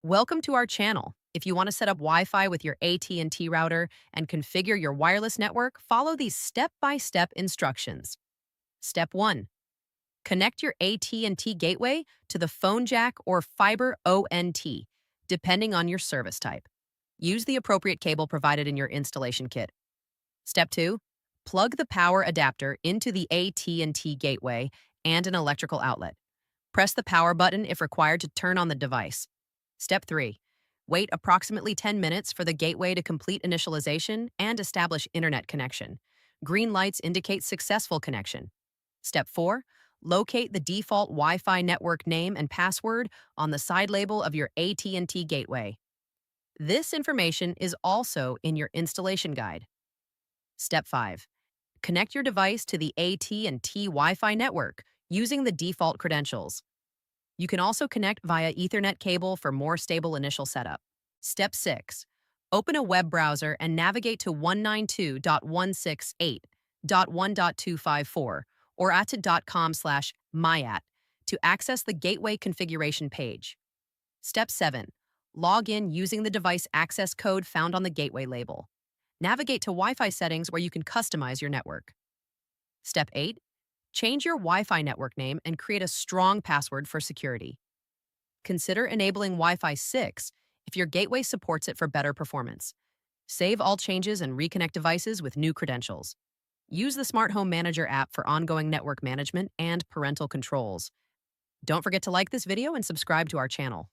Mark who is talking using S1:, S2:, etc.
S1: Welcome to our channel. If you want to set up Wi-Fi with your AT&T router and configure your wireless network, follow these step-by-step instructions. Step 1. Connect your AT&T gateway to the phone jack or fiber ONT, depending on your service type. Use the appropriate cable provided in your installation kit. Step 2. Plug the power adapter into the AT&T gateway and an electrical outlet. Press the power button if required to turn on the device. Step 3. Wait approximately 10 minutes for the gateway to complete initialization and establish internet connection. Green lights indicate successful connection. Step 4. Locate the default Wi-Fi network name and password on the side label of your AT&T gateway. This information is also in your installation guide. Step 5. Connect your device to the AT&T Wi-Fi network using the default credentials. You can also connect via Ethernet cable for more stable initial setup. Step 6. Open a web browser and navigate to 192.168.1.254 or at.com/myat to access the gateway configuration page. Step 7. Log in using the device access code found on the gateway label. Navigate to Wi-Fi settings where you can customize your network. Step 8. Change your Wi-Fi network name and create a strong password for security. Consider enabling Wi-Fi 6 if your gateway supports it for better performance. Save all changes and reconnect devices with new credentials. Use the Smart Home Manager app for ongoing network management and parental controls. Don't forget to like this video and subscribe to our channel.